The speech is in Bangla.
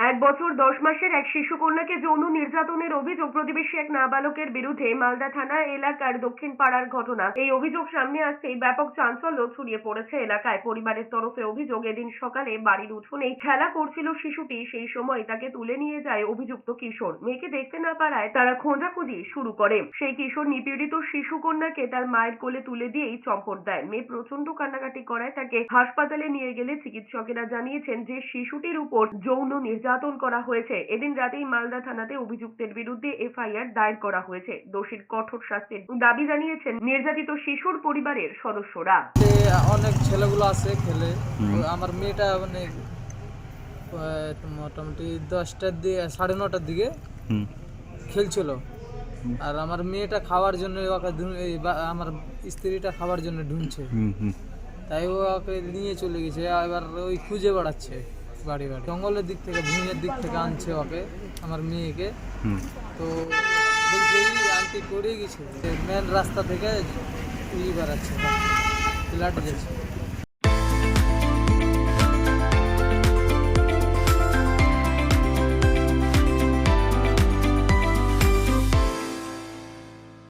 1 বছর 10 মাসের এক শিশু কন্যাকে যৌন নির্যাতনের অভিযোগ প্রতিবেশী এক নাবালকের বিরুদ্ধে মালদা থানা এলাকার দক্ষিণ পাড়ার ঘটনা। এই অভিযোগ সামনে আসতেই ব্যাপক চাঞ্চল্য ছড়িয়ে পড়েছে এলাকায়। পরিবারের তরফে অভিযোগ, এদিন সকালে বাড়ির উঠোনেই খেলা করছিল শিশুটি, সেই সময় তাকে তুলে নিয়ে যায় অভিযুক্ত কিশোর। মেয়েকে দেখতে না পারায় তারা খোঁজাখুঁজি শুরু করে। সেই কিশোর নিপীড়িত শিশু কন্যাকে তার মায়ের কোলে তুলে দিয়েই চম্পট দেয়। মেয়ে প্রচন্ড কান্নাকাটি করায় তাকে হাসপাতালে নিয়ে গেলে চিকিৎসকেরা জানিয়েছেন যে শিশুটির উপর যৌন নির্যাতন করা হয়েছে। এদিন রাতেই মালদা থানাতে অভিযুক্তের বিরুদ্ধে এফআইআর দায়ের করা হয়েছে। দোষীর কঠোর শাস্তির দাবি জানিয়েছেন নির্যাতিত শিশুর পরিবারের সদস্যরা। অনেক ছেলেগুলো আছে খেলে, আমার মেয়েটা মানে মোটামুটি 10টার দিকে 9:30টার দিকে খেলছিল, আর আমার মেয়েটা খাওয়ার জন্য আমার স্ত্রীটা খাওয়ার জন্য ঢুঁড়ছে, তাই ওকে নিয়ে চলে গেছে। এবার ওই খুঁজে বেড়াচ্ছে বাড়ি বাড়ি, জঙ্গলের দিক থেকে ভূমির দিক থেকে আনছে ওকে, আমার মেয়েকে। তো বলছে আন্টি করে গেছে, মেন রাস্তা থেকে বেড়াচ্ছে, ফ্ল্যাটে যাচ্ছে।